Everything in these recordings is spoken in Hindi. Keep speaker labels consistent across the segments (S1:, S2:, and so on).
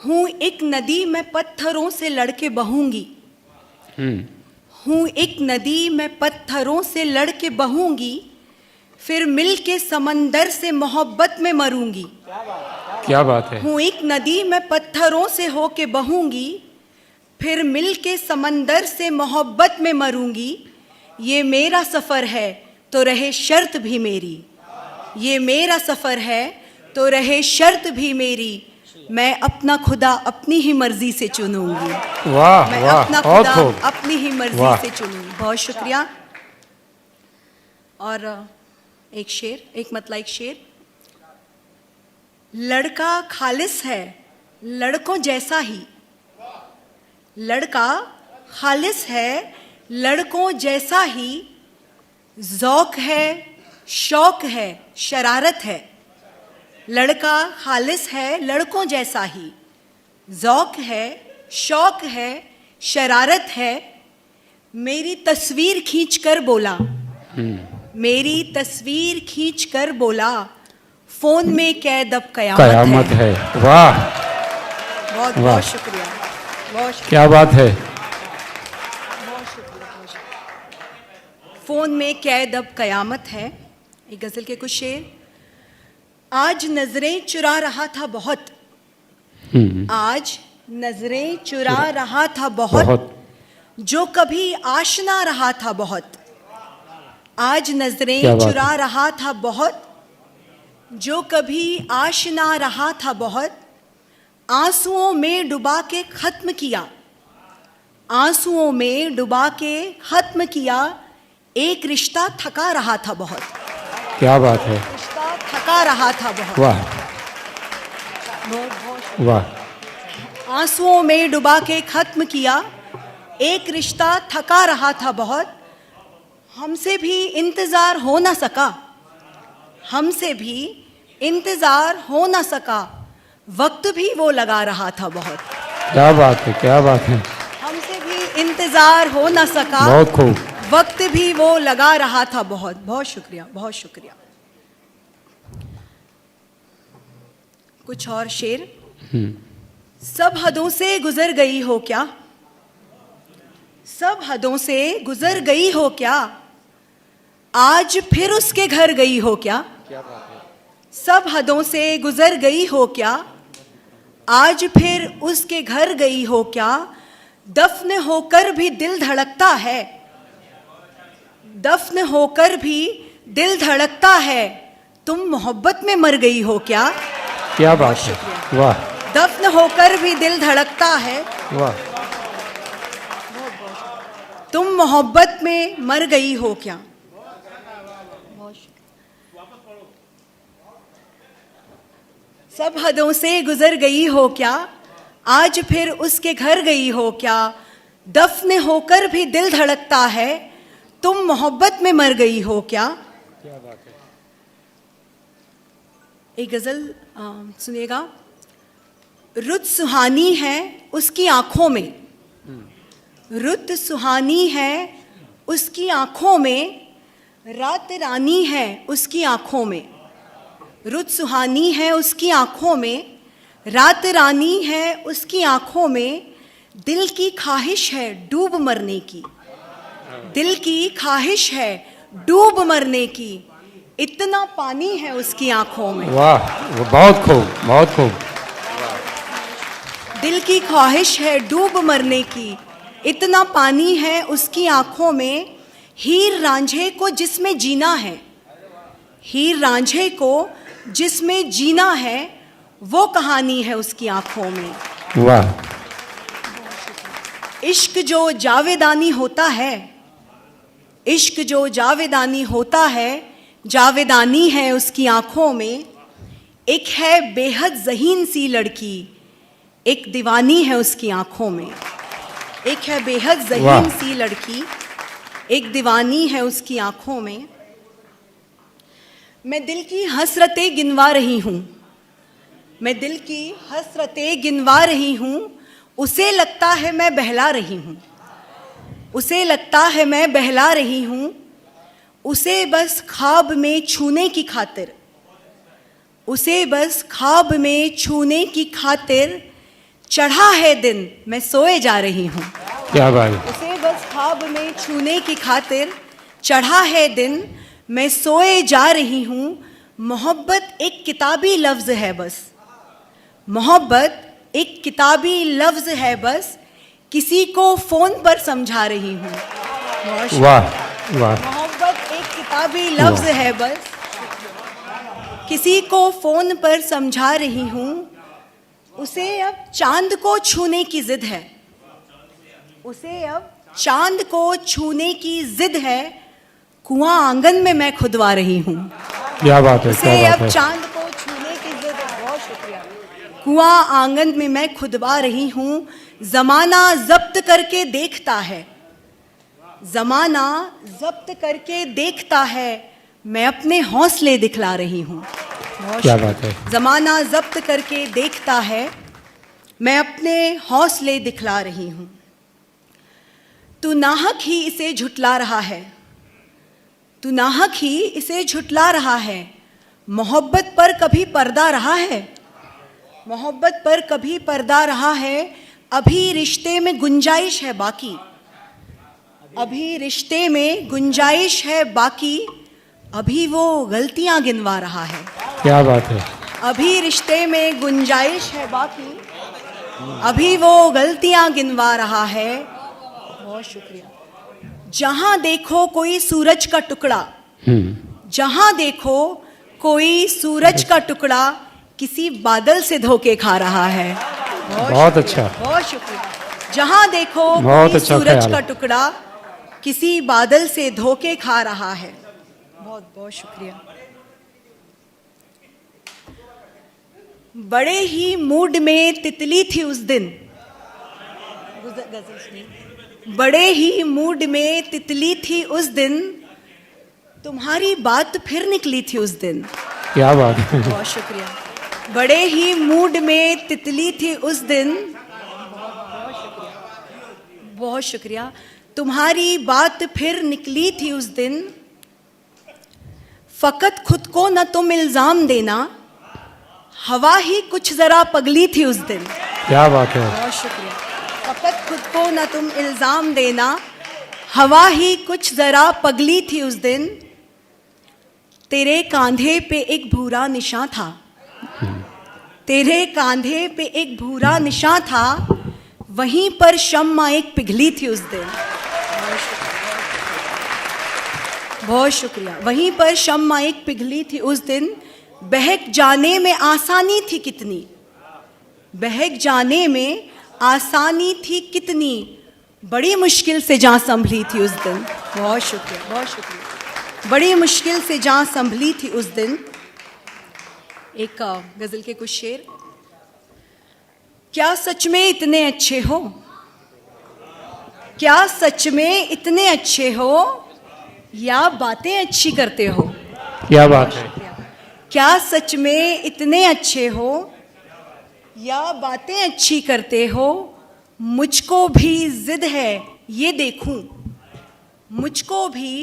S1: हूँ एक नदी मैं पत्थरों से लड़के बहूंगी। हूँ एक नदी मैं पत्थरों से लड़के बहूंगी, फिर मिल के समंदर से मोहब्बत में मरूंगी।
S2: क्या बात है।
S1: हूँ एक नदी मैं पत्थरों से होके बहूंगी, फिर मिल के समंदर से मोहब्बत में मरूंगी। ये मेरा सफ़र है तो रहे शर्त भी मेरी, ये मेरा सफ़र है तो रहे शर्त भी मेरी। मैं अपना खुदा अपनी ही मर्जी से चुनूंगी।
S2: वाह
S1: मैं
S2: वाह,
S1: अपना
S2: बहुत
S1: खुदा
S2: खूब।
S1: अपनी ही मर्जी से चुनूंगी। बहुत शुक्रिया। और एक शेर, एक मतलब एक शेर। लड़का खालिस है लड़कों जैसा ही, लड़का खालिस है लड़कों जैसा ही, ज़ौक़ है शौक़ है शरारत है। लड़का खालिस है लड़कों जैसा ही, ज़ौक़ है शौक़ है शरारत है। मेरी तस्वीर खींच कर बोला, मेरी तस्वीर खींच कर बोला, फ़ोन में कैद अब
S2: कयामत है। वाह,
S1: बहुत
S2: वाह।
S1: बहुत शुक्रिया, बहुत शुक्रिया।
S2: क्या बात है।
S1: बहुत शुक्रिया, बहुत शुक्रिया। फ़ोन में कैद अब कयामत है। एक गज़ल के कुछ शेर। आज नजरें चुरा रहा था बहुत, आज नजरें चुरा रहा था बहुत, जो कभी आशना रहा था बहुत। आज नजरें चुरा रहा था बहुत, जो कभी आशना रहा था बहुत। आंसुओं में डुबा के ख़त्म किया, आंसुओं में डुबा के ख़त्म किया, एक रिश्ता थका रहा था बहुत।
S2: क्या बात है।
S1: रिश्ता थका रहा था बहुत।
S2: वाह वाह।
S1: आंसुओं में डुबा के ख़त्म किया, एक रिश्ता थका रहा था बहुत। हमसे भी इंतज़ार हो ना सका, हमसे भी इंतज़ार हो ना सका, वक्त भी वो लगा रहा था बहुत।
S2: क्या बात है, क्या बात है।
S1: हमसे भी इंतज़ार हो ना सका,
S2: बहुत खूब।
S1: वक्त भी वो लगा रहा था बहुत। बहुत शुक्रिया, बहुत शुक्रिया। कुछ और शेर। सब हदों से गुजर गई हो क्या, सब हदों से गुजर गई हो क्या, आज फिर उसके घर गई हो क्या। सब हदों से गुजर गई हो क्या, आज फिर उसके घर गई हो क्या। दफन होकर भी दिल धड़कता है, दफन होकर भी दिल धड़कता है, तुम मोहब्बत में मर गई हो क्या।
S2: क्या बात है। वाह।
S1: दफन होकर भी दिल धड़कता है,
S2: वाह।
S1: तुम मोहब्बत में मर गई हो क्या। सब हदों से गुजर गई हो क्या, आज फिर उसके घर गई हो क्या। दफन होकर भी दिल धड़कता है, तुम मोहब्बत में मर गई हो क्या।
S2: क्या बात है।
S1: एक गज़ल सुनिएगा। रुत सुहानी है उसकी आँखों में, रुत सुहानी है उसकी आँखों में, रात रानी है उसकी आँखों में। रुत सुहानी है उसकी आँखों में, रात रानी है उसकी आँखों में। दिल की ख्वाहिश है डूब मरने की, दिल की ख्वाहिश है डूब मरने की, इतना पानी है उसकी आँखों में।
S2: वाह, बहुत खूब, बहुत खूब।
S1: दिल की ख्वाहिश है डूब मरने की, इतना पानी है उसकी आँखों में। हीर रांझे को जिसमें जीना है, हीर रांझे को जिसमें जीना है, वो कहानी है उसकी आँखों में।
S2: वाह।
S1: इश्क जो जावेदानी होता है, इश्क जो जावेदानी होता है, जावेदानी है उसकी आँखों में। एक है बेहद ज़हीन सी लड़की, एक दीवानी है उसकी आँखों में। एक है बेहद ज़हीन सी लड़की, एक दीवानी है उसकी आँखों में। मैं दिल की हसरतें गिनवा रही हूँ, मैं दिल की हसरतें गिनवा रही हूँ, उसे लगता है मैं बहला रही हूँ, उसे लगता है मैं बहला रही हूँ। उसे बस ख्वाब में छूने की खातिर, उसे बस ख्वाब में छूने की खातिर, चढ़ा है दिन मैं सोए जा रही हूँ।
S2: क्या बात है,
S1: उसे बस ख्वाब में छूने की खातिर चढ़ा है दिन मैं सोए जा रही हूँ। मोहब्बत एक किताबी लफ्ज़ है बस, मोहब्बत एक किताबी लफ्ज़ है बस, किसी को फ़ोन पर समझा रही हूँ।
S2: वाह वाह,
S1: मोहब्बत एक किताबी लफ्ज़ है बस, किसी को फ़ोन पर समझा रही हूँ। उसे अब चांद को छूने की ज़िद है, उसे अब चांद को छूने की ज़िद है, कुआं आंगन में मैं खुदवा रही हूँ।
S2: क्या बात है,
S1: उसे
S2: क्या बात
S1: अब
S2: है,
S1: चांद को छूने की ज़िद है, बहुत शुक्रिया। कुआं आंगन में मैं खुदवा रही हूँ। ज़माना ज़ब्त करके देखता है, ज़माना ज़ब्त करके देखता है, मैं अपने हौसले दिखला रही हूँ।
S2: क्या बात है,
S1: ज़माना ज़ब्त करके देखता है, मैं अपने हौसले दिखला रही हूँ। तू नाहक ही इसे झुटला रहा है, तू नाहक ही इसे झुटला रहा है। मोहब्बत पर कभी पर्दा रहा है, मोहब्बत पर कभी पर्दा रहा है। अभी रिश्ते में गुंजाइश है बाकी, अभी रिश्ते में गुंजाइश है बाकी, अभी वो गलतियां गिनवा रहा है।
S2: क्या बात है,
S1: अभी रिश्ते में गुंजाइश है बाकी, अभी वो गलतियां गिनवा रहा है। बहुत शुक्रिया। जहां देखो कोई सूरज का टुकड़ा, जहां देखो कोई सूरज का टुकड़ा, किसी बादल से धोखे खा रहा है।
S2: बहुत अच्छा,
S1: बहुत शुक्रिया। जहां देखो
S2: बहुत
S1: कोई
S2: अच्छा
S1: सूरज
S2: ख्याल।
S1: का टुकड़ा, किसी बादल से धोखे खा रहा है। बहुत बहुत शुक्रिया। बड़े ही मूड में तितली थी उस दिन, गजल सुनिए। बड़े ही मूड में तितली थी उस दिन, तुम्हारी बात फिर निकली थी उस दिन।
S2: क्या बात है,
S1: बहुत शुक्रिया। बड़े ही मूड में तितली थी उस दिन, बहुत शुक्रिया। तुम्हारी बात फिर निकली थी उस दिन। फकत खुद को न तुम इल्जाम देना, हवा ही कुछ जरा पगली थी उस दिन।
S2: क्या बात है,
S1: बहुत शुक्रिया। फकत खुद को न तुम इल्जाम देना, हवा ही कुछ जरा पगली थी उस दिन। तेरे कांधे पे एक भूरा निशान था, तेरे कांधे पे एक भूरा निशान था, वहीं पर शम्मा एक पिघली थी उस दिन। बहुत शुक्रिया। वहीं पर शम्मा एक पिघली थी उस दिन। बहक जाने में आसानी थी कितनी, बहक जाने में आसानी थी कितनी, बड़ी मुश्किल से जान संभली थी उस दिन। बहुत शुक्रिया, बहुत शुक्रिया। बड़ी मुश्किल से जान संभली थी उस दिन। एक गज़ल के कुछ शेर। क्या सच में इतने अच्छे हो, क्या सच में इतने अच्छे हो, या बातें अच्छी करते हो।
S2: क्या बात है,
S1: क्या सच में इतने अच्छे हो, या बातें अच्छी करते हो। मुझको भी जिद है ये देखूं, मुझको भी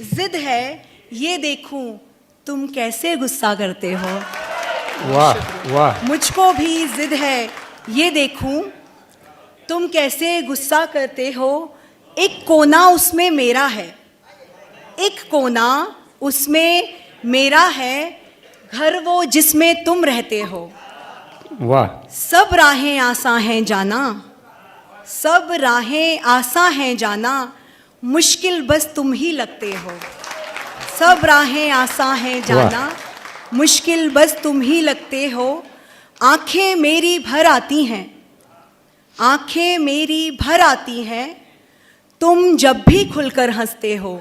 S1: जिद है ये देखूं, तुम कैसे गुस्सा करते हो।
S2: वाह वाह,
S1: मुझको भी जिद है ये देखूं, तुम कैसे गुस्सा करते हो। एक कोना उसमें मेरा है, एक कोना उसमें मेरा है, घर वो जिसमें तुम रहते हो।
S2: वाह,
S1: सब राहें आसान हैं जाना, सब राहें आसान हैं जाना, मुश्किल बस तुम ही लगते हो। सब राहें आसान हैं जाना, मुश्किल बस तुम ही लगते हो। आंखें मेरी भर आती हैं, आंखें मेरी भर आती हैं, तुम जब भी खुलकर हंसते हो।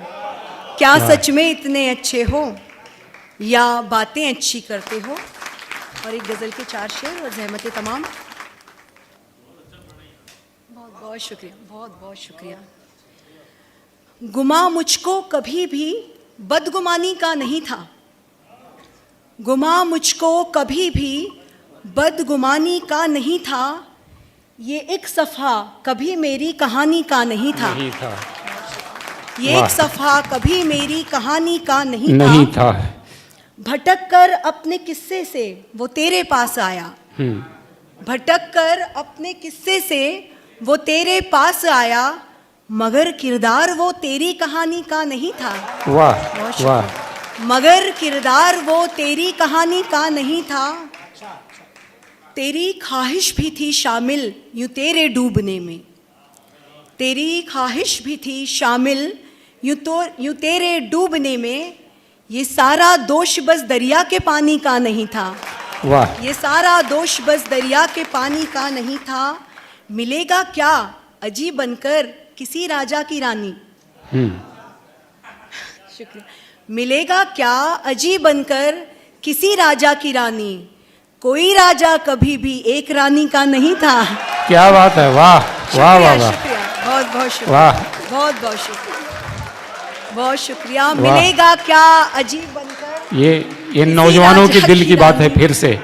S1: क्या सच में इतने अच्छे हो, या बातें अच्छी करते हो। और एक गज़ल के 4 शेर और ज़हमत तमाम। बहुत बहुत शुक्रिया, बहुत बहुत शुक्रिया। गुमा मुझको कभी भी बदगुमानी का नहीं था, गुमा मुझको कभी भी बदगुमानी का नहीं था। ये एक सफ़ा कभी मेरी कहानी का नहीं था,
S2: नहीं था,
S1: ये एक सफ़ा कभी मेरी कहानी का नहीं
S2: नहीं
S1: था।
S2: था,
S1: भटक कर अपने किस्से से वो तेरे पास आया, भटक कर अपने किस्से से वो तेरे पास आया, मगर किरदार वो तेरी कहानी का नहीं था।
S2: वाह
S1: बहुत
S2: वाह
S1: शुक्रिया। मगर किरदार वो तेरी कहानी का नहीं था, तेरी ख्वाहिश भी थी शामिल यूं तेरे डूबने में, तेरी ख्वाहिश भी थी शामिल यूं तेरे डूबने में, ये सारा दोष बस दरिया के पानी का नहीं था।
S2: वाह
S1: ये सारा दोष बस दरिया के पानी का नहीं था, मिलेगा क्या अजीब बनकर किसी राजा की रानी। शुक्रिया। मिलेगा क्या अजीब बनकर किसी राजा की रानी, कोई राजा कभी भी एक रानी का नहीं था।
S2: क्या बात है, वाह वाह वाह वाह,
S1: शुक्रिया, बहुत बहुत शुक्रिया,
S2: वाह
S1: बहुत बहुत शुक्रिया, बहुत शुक्रिया। मिलेगा क्या अजीब बनकर,
S2: ये नौजवानों के
S1: राजा
S2: दिल
S1: की
S2: की बात है,
S1: रानी।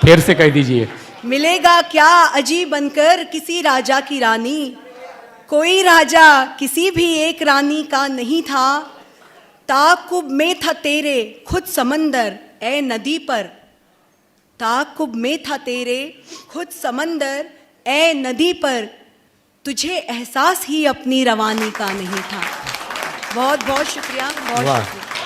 S2: फिर से कह दीजिए।
S1: मिलेगा क्या अजीब बनकर किसी राजा की रानी, कोई राजा किसी भी एक रानी का नहीं था, ताकुब में था तेरे खुद समंदर ए नदी पर, ताकुब में था तेरे खुद समंदर ए नदी पर, तुझे एहसास ही अपनी रवानी का नहीं था। बहुत बहुत शुक्रिया, बहुत
S2: वाह
S1: शुक्रिया।